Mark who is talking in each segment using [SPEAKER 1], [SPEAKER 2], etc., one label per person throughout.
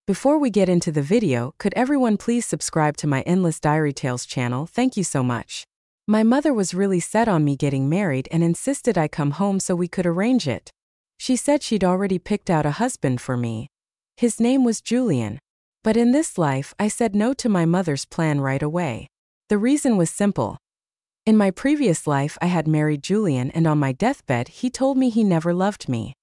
[SPEAKER 1] Before we get into the video, could everyone please subscribe to my Endless Diary Tales channel? Thank you so much. My mother was really set on me getting married and insisted I come home so we could arrange it. She said she'd already picked out a husband for me. His name was Julian. But in this life, I said no to my mother's plan right away. The reason was simple. In my previous life, I had married Julian, and on my deathbed, he told me he never loved me.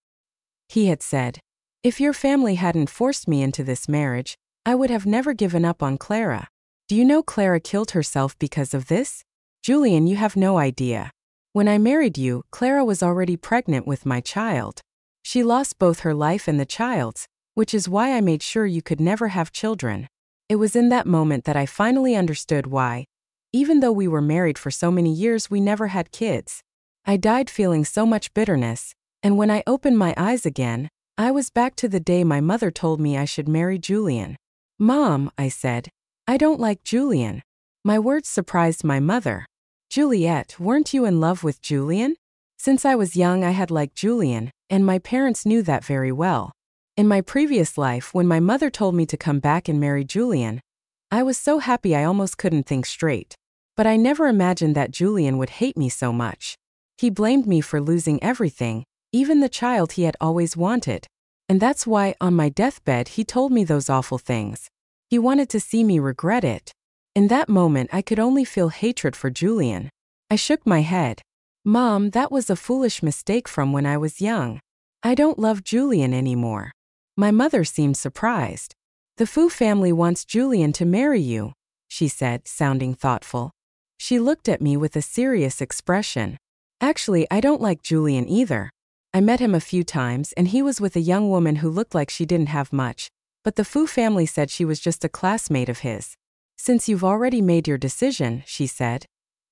[SPEAKER 1] He had said, "If your family hadn't forced me into this marriage, I would have never given up on Clara. Do you know Clara killed herself because of this? Julian, you have no idea. When I married you, Clara was already pregnant with my child. She lost both her life and the child's, which is why I made sure you could never have children." It was in that moment that I finally understood why, even though we were married for so many years, we never had kids. I died feeling so much bitterness, and when I opened my eyes again, I was back to the day my mother told me I should marry Julian. "Mom," I said, "I don't like Julian." My words surprised my mother. "Juliet, weren't you in love with Julian?" Since I was young, I had liked Julian, and my parents knew that very well. In my previous life, when my mother told me to come back and marry Julian, I was so happy I almost couldn't think straight. But I never imagined that Julian would hate me so much. He blamed me for losing everything, even the child he had always wanted. And that's why, on my deathbed, he told me those awful things. He wanted to see me regret it. In that moment, I could only feel hatred for Julian. I shook my head. "Mom, that was a foolish mistake from when I was young. I don't love Julian anymore." My mother seemed surprised. "The Fu family wants Julian to marry you," she said, sounding thoughtful. She looked at me with a serious expression. "Actually, I don't like Julian either. I met him a few times and he was with a young woman who looked like she didn't have much, but the Fu family said she was just a classmate of his. Since you've already made your decision," she said,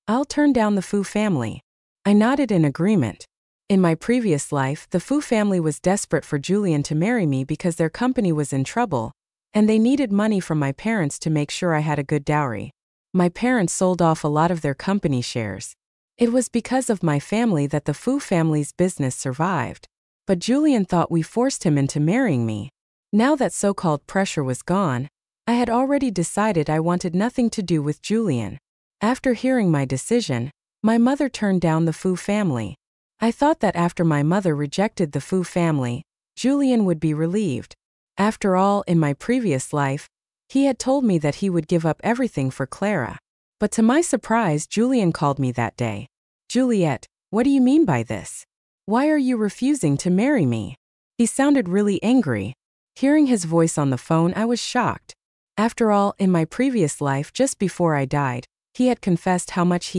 [SPEAKER 1] "I'll turn down the Fu family." I nodded in agreement. In my previous life, the Fu family was desperate for Julian to marry me because their company was in trouble, and they needed money from my parents to make sure I had a good dowry. My parents sold off a lot of their company shares. It was because of my family that the Fu family's business survived. But Julian thought we forced him into marrying me. Now that so-called pressure was gone, I had already decided I wanted nothing to do with Julian. After hearing my decision, my mother turned down the Fu family. I thought that after my mother rejected the Fu family, Julian would be relieved. After all, in my previous life, he had told me that he would give up everything for Clara. But to my surprise, Julian called me that day. "Juliet, what do you mean by this? Why are you refusing to marry me?" He sounded really angry. Hearing his voice on the phone, I was shocked. After all, in my previous life, just before I died, he had confessed how much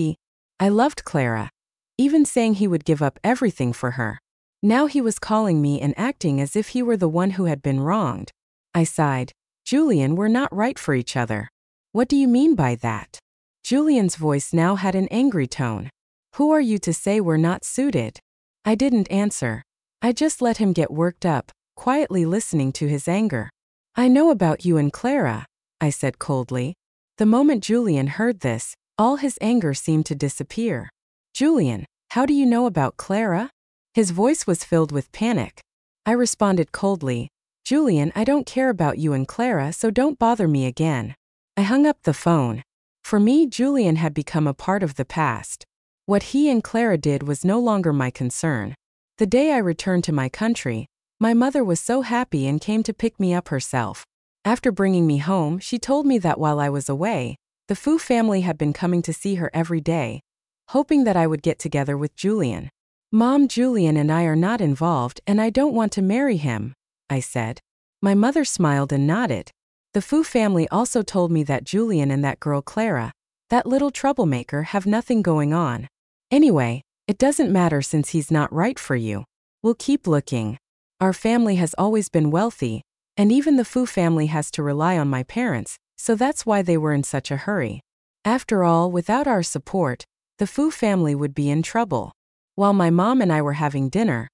[SPEAKER 1] I loved Clara, even saying he would give up everything for her. Now he was calling me and acting as if he were the one who had been wronged. I sighed. "Julian, we're not right for each other." "What do you mean by that?" Julian's voice now had an angry tone. "Who are you to say we're not suited?" I didn't answer. I just let him get worked up, quietly listening to his anger. "I know about you and Clara," I said coldly. The moment Julian heard this, all his anger seemed to disappear. "Julian, how do you know about Clara?" His voice was filled with panic. I responded coldly, "Julian, I don't care about you and Clara, so don't bother me again." I hung up the phone. For me, Julian had become a part of the past. What he and Clara did was no longer my concern. The day I returned to my country, my mother was so happy and came to pick me up herself. After bringing me home, she told me that while I was away, the Fu family had been coming to see her every day, hoping that I would get together with Julian. "Mom, Julian and I are not involved and I don't want to marry him," I said. My mother smiled and nodded. "The Fu family also told me that Julian and that girl Clara, that little troublemaker, have nothing going on. Anyway, it doesn't matter since he's not right for you. We'll keep looking. Our family has always been wealthy, and even the Fu family has to rely on my parents, so that's why they were in such a hurry. After all, without our support, the Fu family would be in trouble." While my mom and I were having dinner,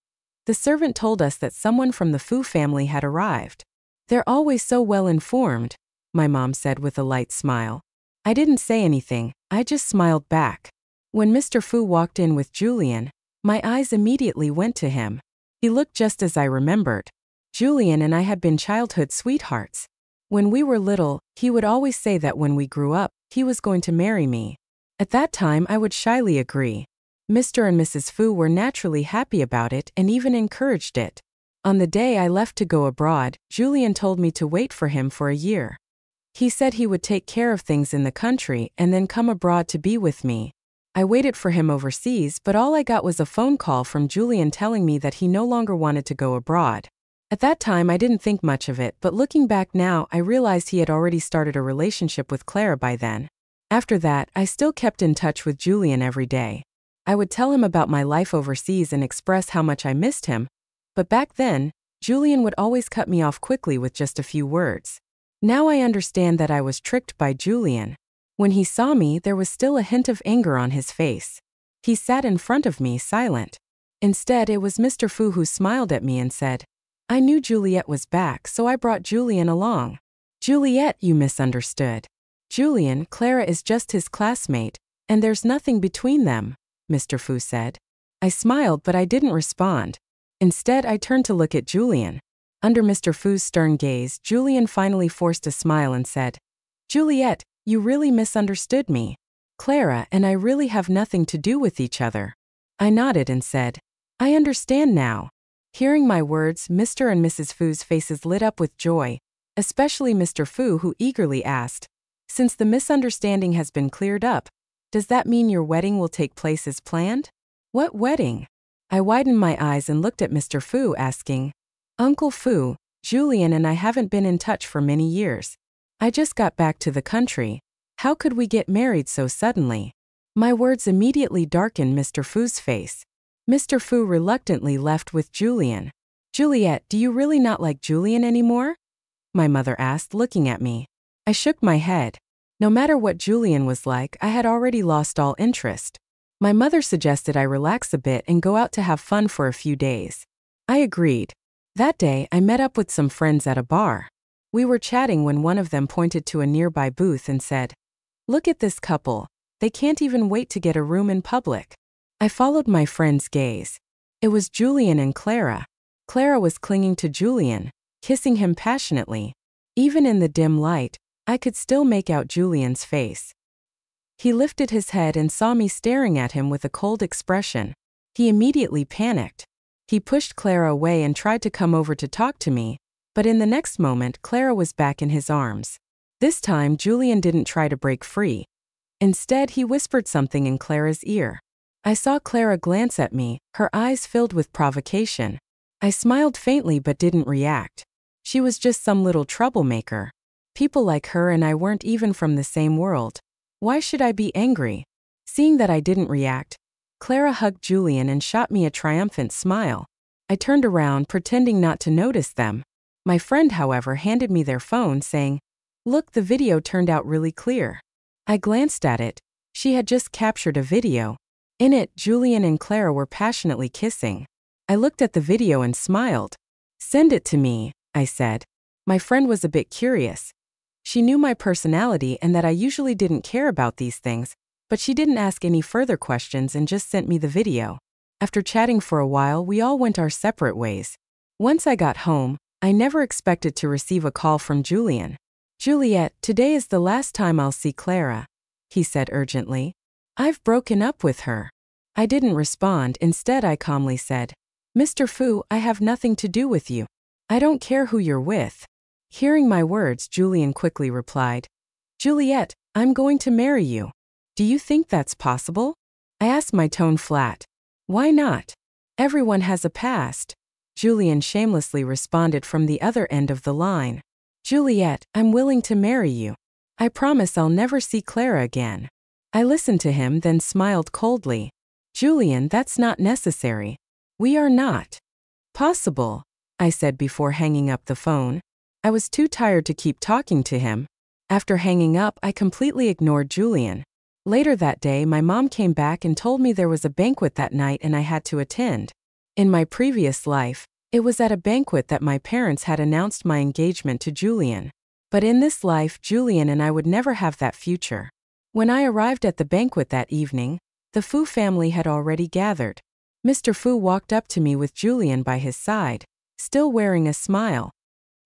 [SPEAKER 1] the servant told us that someone from the Fu family had arrived. "They're always so well informed," my mom said with a light smile. I didn't say anything, I just smiled back. When Mr. Fu walked in with Julian, my eyes immediately went to him. He looked just as I remembered. Julian and I had been childhood sweethearts. When we were little, he would always say that when we grew up, he was going to marry me. At that time, I would shyly agree. Mr. and Mrs. Fu were naturally happy about it and even encouraged it. On the day I left to go abroad, Julian told me to wait for him for a year. He said he would take care of things in the country and then come abroad to be with me. I waited for him overseas, but all I got was a phone call from Julian telling me that he no longer wanted to go abroad. At that time, I didn't think much of it, but looking back now, I realized he had already started a relationship with Clara by then. After that, I still kept in touch with Julian every day. I would tell him about my life overseas and express how much I missed him, but back then, Julian would always cut me off quickly with just a few words. Now I understand that I was tricked by Julian. When he saw me, there was still a hint of anger on his face. He sat in front of me, silent. Instead, it was Mr. Fu who smiled at me and said, "I knew Juliet was back, so I brought Julian along." "Juliet, you misunderstood. Julian, Clara is just his classmate, and there's nothing between them," Mr. Fu said. I smiled, but I didn't respond. Instead, I turned to look at Julian. Under Mr. Fu's stern gaze, Julian finally forced a smile and said, "Juliet, you really misunderstood me. Clara and I really have nothing to do with each other." I nodded and said, "I understand now." Hearing my words, Mr. and Mrs. Fu's faces lit up with joy, especially Mr. Fu, who eagerly asked, "Since the misunderstanding has been cleared up, does that mean your wedding will take place as planned?" "What wedding?" I widened my eyes and looked at Mr. Fu, asking, "Uncle Fu, Julian and I haven't been in touch for many years. I just got back to the country. How could we get married so suddenly?" My words immediately darkened Mr. Fu's face. Mr. Fu reluctantly left with Julian. "Juliet, do you really not like Julian anymore?" my mother asked, looking at me. I shook my head. No matter what Julian was like, I had already lost all interest. My mother suggested I relax a bit and go out to have fun for a few days. I agreed. That day, I met up with some friends at a bar. We were chatting when one of them pointed to a nearby booth and said, "Look at this couple. They can't even wait to get a room in public." I followed my friend's gaze. It was Julian and Clara. Clara was clinging to Julian, kissing him passionately. Even in the dim light, I could still make out Julian's face. He lifted his head and saw me staring at him with a cold expression. He immediately panicked. He pushed Clara away and tried to come over to talk to me, but in the next moment, Clara was back in his arms. This time, Julian didn't try to break free. Instead, he whispered something in Clara's ear. I saw Clara glance at me, her eyes filled with provocation. I smiled faintly but didn't react. She was just some little troublemaker. People like her and I weren't even from the same world. Why should I be angry? Seeing that I didn't react, Clara hugged Julian and shot me a triumphant smile. I turned around, pretending not to notice them. My friend, however, handed me their phone, saying, "Look, the video turned out really clear." I glanced at it. She had just captured a video. In it, Julian and Clara were passionately kissing. I looked at the video and smiled. "Send it to me," I said. My friend was a bit curious. She knew my personality and that I usually didn't care about these things, but she didn't ask any further questions and just sent me the video. After chatting for a while, we all went our separate ways. Once I got home, I never expected to receive a call from Julian. "Juliet, today is the last time I'll see Clara," he said urgently. "I've broken up with her." I didn't respond. Instead, I calmly said, "Mr. Fu, I have nothing to do with you. I don't care who you're with." Hearing my words, Julian quickly replied, "Juliet, I'm going to marry you. Do you think that's possible?" I asked, my tone flat. "Why not? Everyone has a past," Julian shamelessly responded from the other end of the line. "Juliet, I'm willing to marry you. I promise I'll never see Clara again." I listened to him, then smiled coldly. "Julian, that's not necessary. We are not possible," I said before hanging up the phone. I was too tired to keep talking to him. After hanging up, I completely ignored Julian. Later that day, my mom came back and told me there was a banquet that night and I had to attend. In my previous life, it was at a banquet that my parents had announced my engagement to Julian. But in this life, Julian and I would never have that future. When I arrived at the banquet that evening, the Fu family had already gathered. Mr. Fu walked up to me with Julian by his side. still wearing a smile.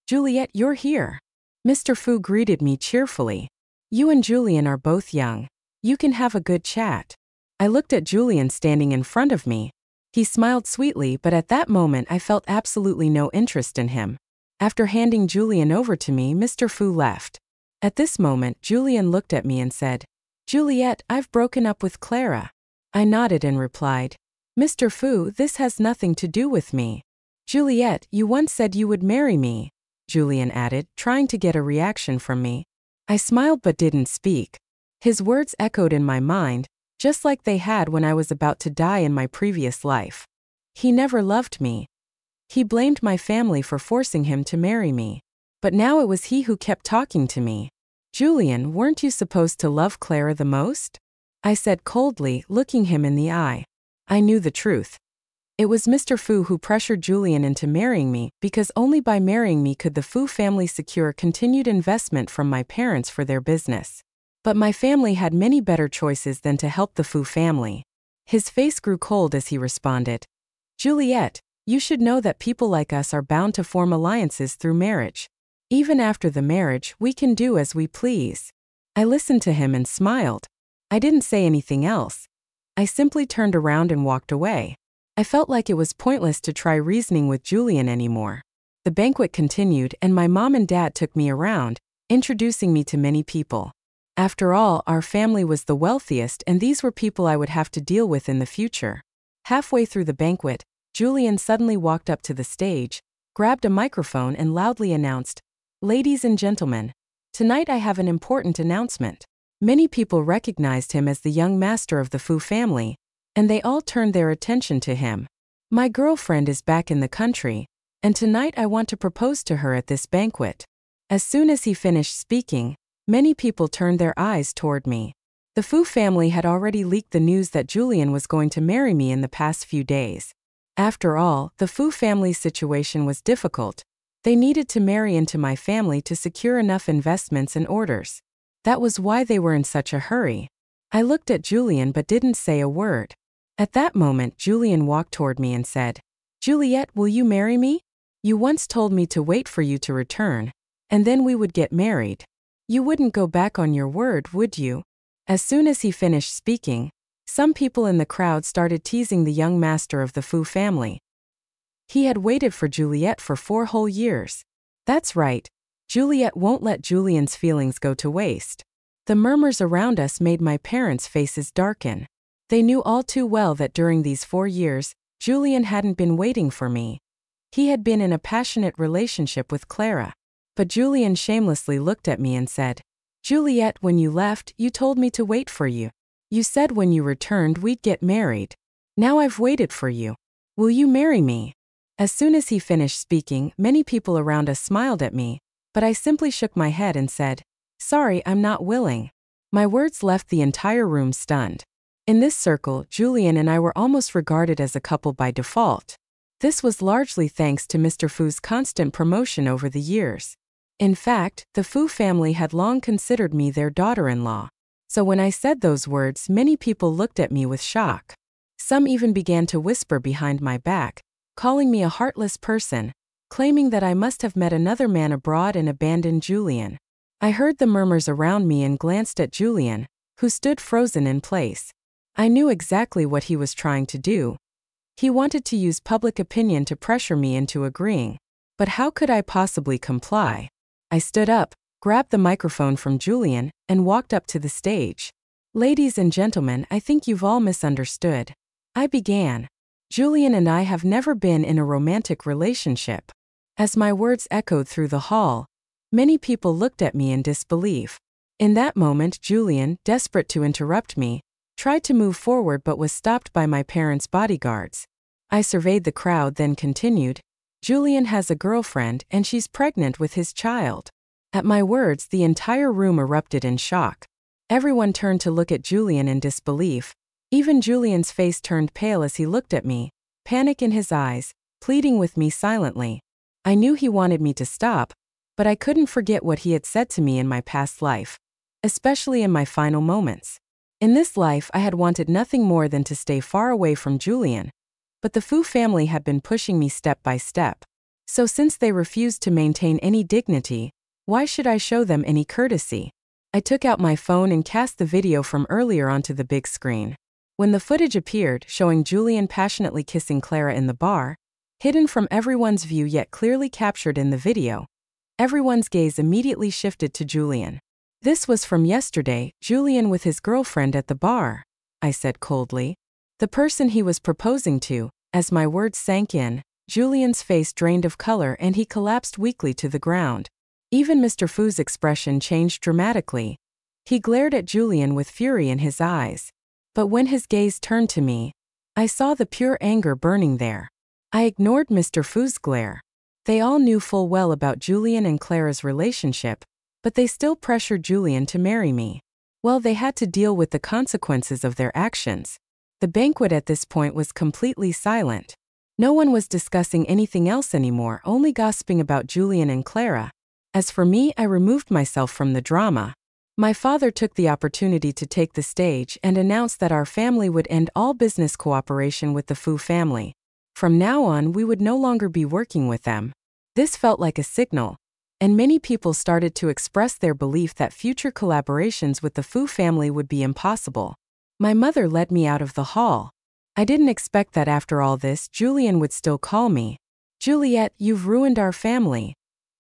[SPEAKER 1] "Juliet, you're here." Mr. Fu greeted me cheerfully. "You and Julian are both young. You can have a good chat." I looked at Julian standing in front of me. He smiled sweetly, but at that moment I felt absolutely no interest in him. After handing Julian over to me, Mr. Fu left. At this moment, Julian looked at me and said, "Juliet, I've broken up with Clara." I nodded and replied, "Mr. Fu, this has nothing to do with me." "Juliet, you once said you would marry me," Julian added, trying to get a reaction from me. I smiled but didn't speak. His words echoed in my mind, just like they had when I was about to die in my previous life. He never loved me. He blamed my family for forcing him to marry me. But now it was he who kept talking to me. "Julian, weren't you supposed to love Clara the most?" I said coldly, looking him in the eye. I knew the truth. It was Mr. Fu who pressured Julian into marrying me, because only by marrying me could the Fu family secure continued investment from my parents for their business. But my family had many better choices than to help the Fu family. His face grew cold as he responded, "Juliet, you should know that people like us are bound to form alliances through marriage. Even after the marriage, we can do as we please." I listened to him and smiled. I didn't say anything else. I simply turned around and walked away. I felt like it was pointless to try reasoning with Julian anymore. The banquet continued, and my mom and dad took me around, introducing me to many people. After all, our family was the wealthiest, and these were people I would have to deal with in the future. Halfway through the banquet, Julian suddenly walked up to the stage, grabbed a microphone and loudly announced, "Ladies and gentlemen, tonight I have an important announcement." Many people recognized him as the young master of the Fu family, and they all turned their attention to him. "My girlfriend is back in the country, and tonight I want to propose to her at this banquet." As soon as he finished speaking, many people turned their eyes toward me. The Fu family had already leaked the news that Julian was going to marry me in the past few days. After all, the Fu family's situation was difficult. They needed to marry into my family to secure enough investments and orders. That was why they were in such a hurry. I looked at Julian but didn't say a word. At that moment, Julian walked toward me and said, "Juliet, will you marry me? You once told me to wait for you to return, and then we would get married. You wouldn't go back on your word, would you?" As soon as he finished speaking, some people in the crowd started teasing the young master of the Fu family. He had waited for Juliet for 4 whole years. That's right, Juliet won't let Julian's feelings go to waste. The murmurs around us made my parents' faces darken. They knew all too well that during these 4 years, Julian hadn't been waiting for me. He had been in a passionate relationship with Clara. But Julian shamelessly looked at me and said, "Juliet, when you left, you told me to wait for you. You said when you returned we'd get married. Now I've waited for you. Will you marry me?" As soon as he finished speaking, many people around us smiled at me, but I simply shook my head and said, "Sorry, I'm not willing." My words left the entire room stunned. In this circle, Julian and I were almost regarded as a couple by default. This was largely thanks to Mr. Fu's constant promotion over the years. In fact, the Fu family had long considered me their daughter-in-law. So when I said those words, many people looked at me with shock. Some even began to whisper behind my back, calling me a heartless person, claiming that I must have met another man abroad and abandoned Julian. I heard the murmurs around me and glanced at Julian, who stood frozen in place. I knew exactly what he was trying to do. He wanted to use public opinion to pressure me into agreeing. But how could I possibly comply? I stood up, grabbed the microphone from Julian, and walked up to the stage. "Ladies and gentlemen, I think you've all misunderstood." I began. "Julian and I have never been in a romantic relationship." As my words echoed through the hall, many people looked at me in disbelief. In that moment, Julian, desperate to interrupt me, tried to move forward but was stopped by my parents' bodyguards. I surveyed the crowd, then continued, "Julian has a girlfriend and she's pregnant with his child." At my words, the entire room erupted in shock. Everyone turned to look at Julian in disbelief. Even Julian's face turned pale as he looked at me, panic in his eyes, pleading with me silently. I knew he wanted me to stop, but I couldn't forget what he had said to me in my past life, especially in my final moments. In this life, I had wanted nothing more than to stay far away from Julian, but the Fu family had been pushing me step by step. So since they refused to maintain any dignity, why should I show them any courtesy? I took out my phone and cast the video from earlier onto the big screen. When the footage appeared, showing Julian passionately kissing Clara in the bar, hidden from everyone's view yet clearly captured in the video, everyone's gaze immediately shifted to Julian. This was from yesterday, Julian with his girlfriend at the bar, I said coldly. The person he was proposing to. As my words sank in, Julian's face drained of color and he collapsed weakly to the ground. Even Mr. Fu's expression changed dramatically. He glared at Julian with fury in his eyes. But when his gaze turned to me, I saw the pure anger burning there. I ignored Mr. Fu's glare. They all knew full well about Julian and Clara's relationship, but they still pressured Julian to marry me. Well, they had to deal with the consequences of their actions. The banquet at this point was completely silent. No one was discussing anything else anymore, only gossiping about Julian and Clara. As for me, I removed myself from the drama. My father took the opportunity to take the stage and announced that our family would end all business cooperation with the Fu family. From now on, we would no longer be working with them. This felt like a signal, and many people started to express their belief that future collaborations with the Fu family would be impossible. My mother led me out of the hall. I didn't expect that after all this, Julian would still call me. "Juliet, you've ruined our family."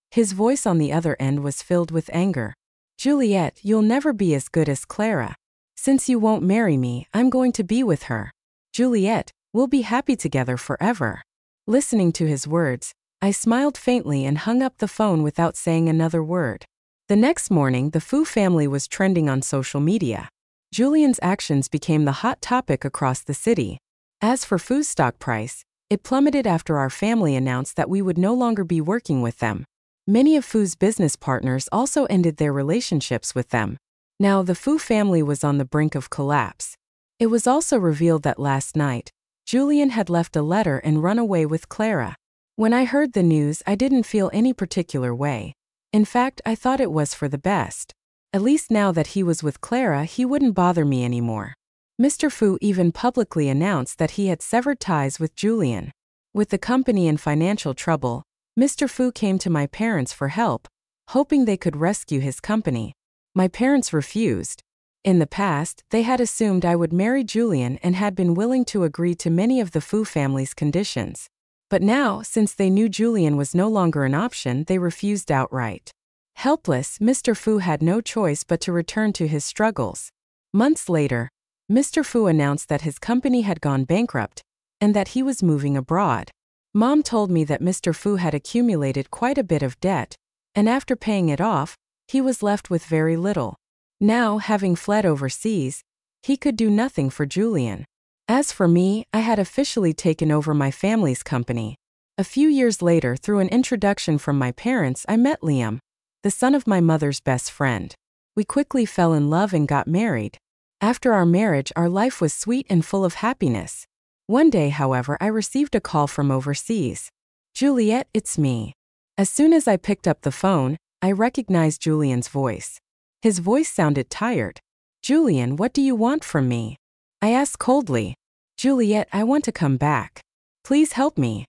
[SPEAKER 1] His voice on the other end was filled with anger. "Juliet, you'll never be as good as Clara. Since you won't marry me, I'm going to be with her. Juliet, we'll be happy together forever." Listening to his words, I smiled faintly and hung up the phone without saying another word. The next morning, the Fu family was trending on social media. Julian's actions became the hot topic across the city. As for Fu's stock price, it plummeted after our family announced that we would no longer be working with them. Many of Fu's business partners also ended their relationships with them. Now the Fu family was on the brink of collapse. It was also revealed that last night, Julian had left a letter and run away with Clara. When I heard the news, I didn't feel any particular way. In fact, I thought it was for the best. At least now that he was with Clara, he wouldn't bother me anymore. Mr. Fu even publicly announced that he had severed ties with Julian. With the company in financial trouble, Mr. Fu came to my parents for help, hoping they could rescue his company. My parents refused. In the past, they had assumed I would marry Julian and had been willing to agree to many of the Fu family's conditions. But now, since they knew Julian was no longer an option, they refused outright. Helpless, Mr. Fu had no choice but to return to his struggles. Months later, Mr. Fu announced that his company had gone bankrupt and that he was moving abroad. Mom told me that Mr. Fu had accumulated quite a bit of debt, and after paying it off, he was left with very little. Now, having fled overseas, he could do nothing for Julian. As for me, I had officially taken over my family's company. A few years later, through an introduction from my parents, I met Liam, the son of my mother's best friend. We quickly fell in love and got married. After our marriage, our life was sweet and full of happiness. One day, however, I received a call from overseas. "Juliet, it's me." As soon as I picked up the phone, I recognized Julian's voice. His voice sounded tired. "Julian, what do you want from me?" I asked coldly. "Juliet, I want to come back. Please help me."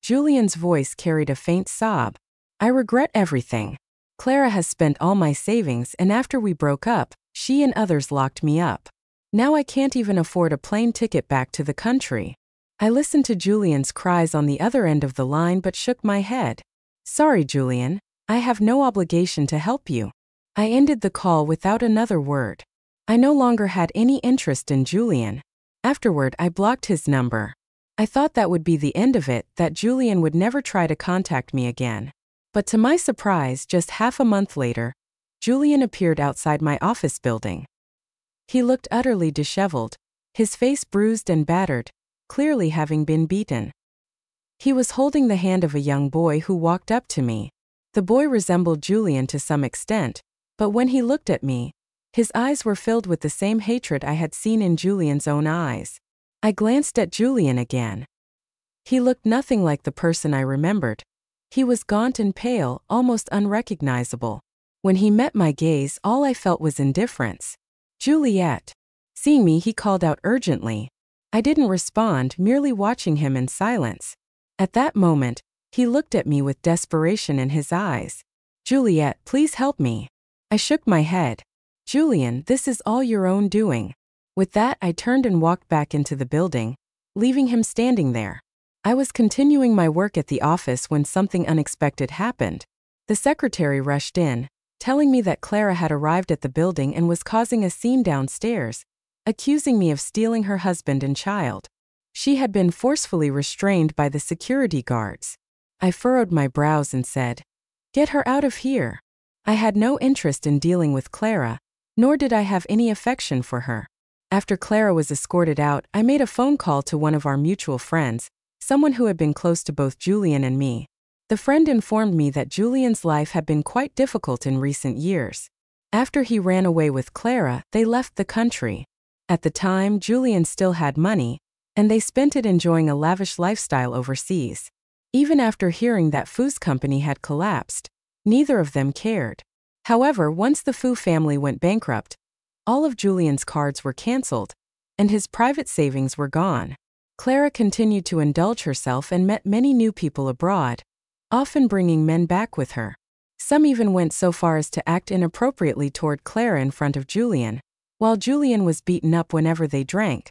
[SPEAKER 1] Julian's voice carried a faint sob. "I regret everything. Clara has spent all my savings, and after we broke up, she and others locked me up. Now I can't even afford a plane ticket back to the country." I listened to Julian's cries on the other end of the line but shook my head. "Sorry, Julian. I have no obligation to help you." I ended the call without another word. I no longer had any interest in Julian. Afterward, I blocked his number. I thought that would be the end of it, that Julian would never try to contact me again. But to my surprise, just half a month later, Julian appeared outside my office building. He looked utterly disheveled, his face bruised and battered, clearly having been beaten. He was holding the hand of a young boy who walked up to me. The boy resembled Julian to some extent, but when he looked at me, his eyes were filled with the same hatred I had seen in Julian's own eyes. I glanced at Julian again. He looked nothing like the person I remembered. He was gaunt and pale, almost unrecognizable. When he met my gaze, all I felt was indifference. "Juliet." Seeing me, he called out urgently. I didn't respond, merely watching him in silence. At that moment, He looked at me with desperation in his eyes. Juliet, please help me. I shook my head. Julian, this is all your own doing. With that, I turned and walked back into the building, leaving him standing there. I was continuing my work at the office when something unexpected happened. The secretary rushed in, telling me that Clara had arrived at the building and was causing a scene downstairs, accusing me of stealing her husband and child. She had been forcefully restrained by the security guards. I furrowed my brows and said, "Get her out of here." I had no interest in dealing with Clara, nor did I have any affection for her. After Clara was escorted out, I made a phone call to one of our mutual friends, someone who had been close to both Julian and me. The friend informed me that Julian's life had been quite difficult in recent years. After he ran away with Clara, they left the country. At the time, Julian still had money, and they spent it enjoying a lavish lifestyle overseas. Even after hearing that Fu's company had collapsed, neither of them cared. However, once the Fu family went bankrupt, all of Julian's cards were cancelled, and his private savings were gone. Clara continued to indulge herself and met many new people abroad, often bringing men back with her. Some even went so far as to act inappropriately toward Clara in front of Julian, while Julian was beaten up whenever they drank.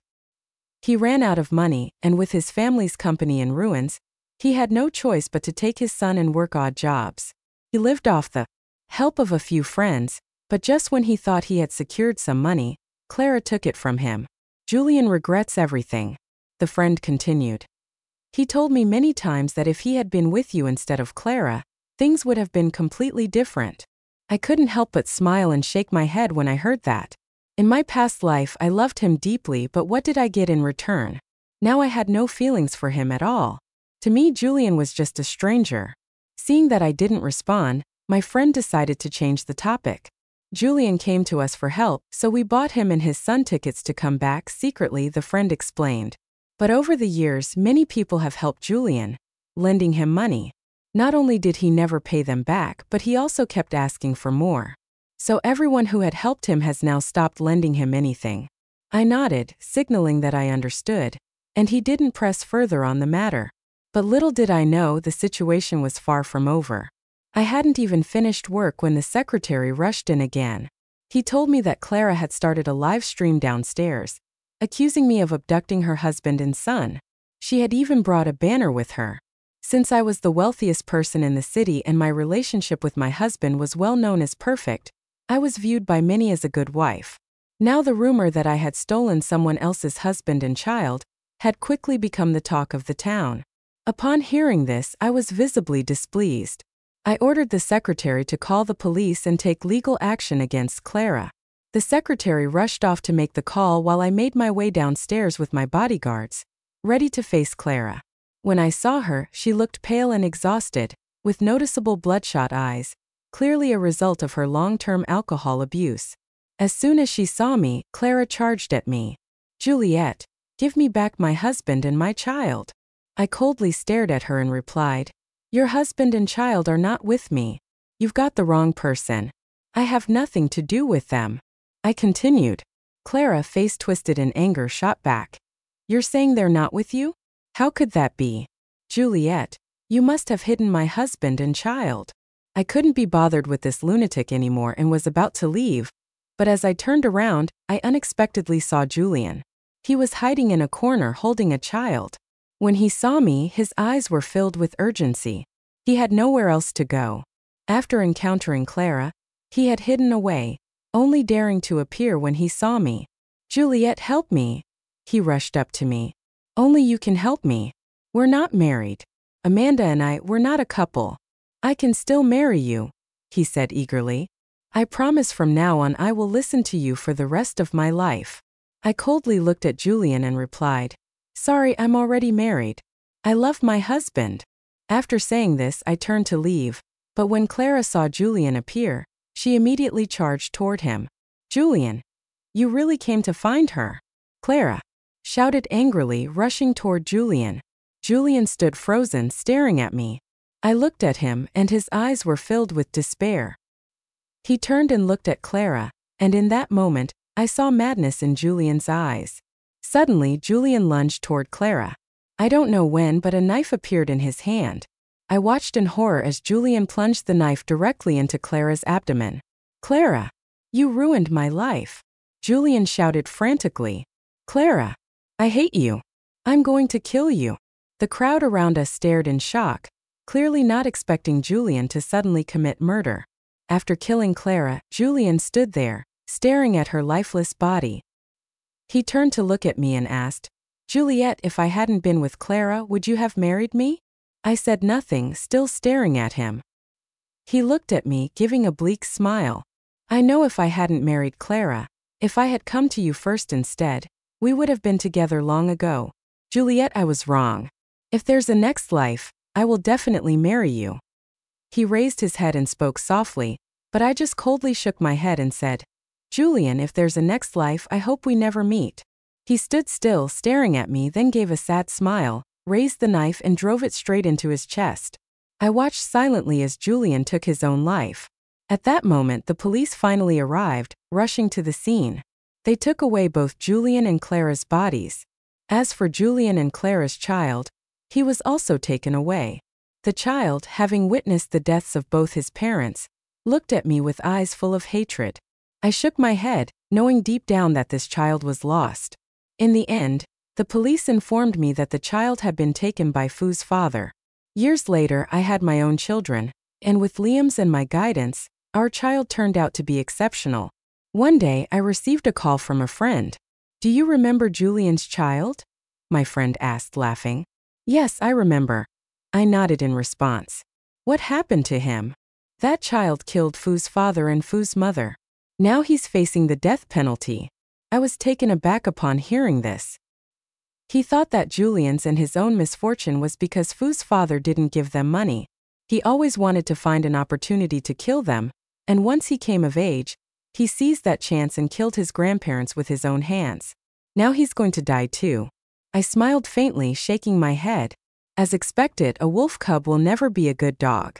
[SPEAKER 1] He ran out of money, and with his family's company in ruins, he had no choice but to take his son and work odd jobs. He lived off the help of a few friends, but just when he thought he had secured some money, Clara took it from him. Julian regrets everything. The friend continued. He told me many times that if he had been with you instead of Clara, things would have been completely different. I couldn't help but smile and shake my head when I heard that. In my past life, I loved him deeply, but what did I get in return? Now I had no feelings for him at all. To me, Julian was just a stranger. Seeing that I didn't respond, my friend decided to change the topic. Julian came to us for help, so we bought him and his son tickets to come back secretly, the friend explained. But over the years, many people have helped Julian, lending him money. Not only did he never pay them back, but he also kept asking for more. So everyone who had helped him has now stopped lending him anything. I nodded, signaling that I understood, and he didn't press further on the matter. But little did I know the situation was far from over. I hadn't even finished work when the secretary rushed in again. He told me that Clara had started a live stream downstairs, accusing me of abducting her husband and son. She had even brought a banner with her. Since I was the wealthiest person in the city and my relationship with my husband was well known as perfect, I was viewed by many as a good wife. Now the rumor that I had stolen someone else's husband and child had quickly become the talk of the town. Upon hearing this, I was visibly displeased. I ordered the secretary to call the police and take legal action against Clara. The secretary rushed off to make the call while I made my way downstairs with my bodyguards, ready to face Clara. When I saw her, she looked pale and exhausted, with noticeable bloodshot eyes, clearly a result of her long-term alcohol abuse. As soon as she saw me, Clara charged at me. "Juliet, give me back my husband and my child." I coldly stared at her and replied, "Your husband and child are not with me. You've got the wrong person. I have nothing to do with them." I continued. Clara, face twisted in anger, shot back. "You're saying they're not with you? How could that be? Juliet, you must have hidden my husband and child." I couldn't be bothered with this lunatic anymore and was about to leave, but as I turned around, I unexpectedly saw Julian. He was hiding in a corner holding a child. When he saw me, his eyes were filled with urgency. He had nowhere else to go. After encountering Clara, he had hidden away, only daring to appear when he saw me. "Juliet, help me." He rushed up to me. "Only you can help me. We're not married. Amanda and I, we're not a couple. I can still marry you," he said eagerly. "I promise from now on I will listen to you for the rest of my life." I coldly looked at Julian and replied, "Sorry, I'm already married. I love my husband." After saying this, I turned to leave, but when Clara saw Julian appear, she immediately charged toward him. "Julian, you really came to find her?" Clara shouted angrily, rushing toward Julian. Julian stood frozen, staring at me. I looked at him, and his eyes were filled with despair. He turned and looked at Clara, and in that moment, I saw madness in Julian's eyes. Suddenly, Julian lunged toward Clara. I don't know when, but a knife appeared in his hand. I watched in horror as Julian plunged the knife directly into Clara's abdomen. "Clara! You ruined my life!" Julian shouted frantically. "Clara! I hate you! I'm going to kill you!" The crowd around us stared in shock, clearly not expecting Julian to suddenly commit murder. After killing Clara, Julian stood there, staring at her lifeless body. He turned to look at me and asked, "Juliet, if I hadn't been with Clara, would you have married me?" I said nothing, still staring at him. He looked at me, giving a bleak smile. "I know if I hadn't married Clara, if I had come to you first instead, we would have been together long ago. Juliet, I was wrong. If there's a next life, I will definitely marry you." He raised his head and spoke softly, but I just coldly shook my head and said, "Julian, if there's a next life, I hope we never meet." He stood still, staring at me, then gave a sad smile, raised the knife and drove it straight into his chest. I watched silently as Julian took his own life. At that moment, the police finally arrived, rushing to the scene. They took away both Julian and Clara's bodies. As for Julian and Clara's child, he was also taken away. The child, having witnessed the deaths of both his parents, looked at me with eyes full of hatred. I shook my head, knowing deep down that this child was lost. In the end, the police informed me that the child had been taken by Fu's father. Years later, I had my own children, and with Liam's and my guidance, our child turned out to be exceptional. One day, I received a call from a friend. "Do you remember Julian's child?" my friend asked, laughing. "Yes, I remember." I nodded in response. "What happened to him?" "That child killed Fu's father and Fu's mother. Now he's facing the death penalty." I was taken aback upon hearing this. He thought that Julian's and his own misfortune was because Fu's father didn't give them money. He always wanted to find an opportunity to kill them, and once he came of age, he seized that chance and killed his grandparents with his own hands. Now he's going to die too. I smiled faintly, shaking my head. As expected, a wolf cub will never be a good dog.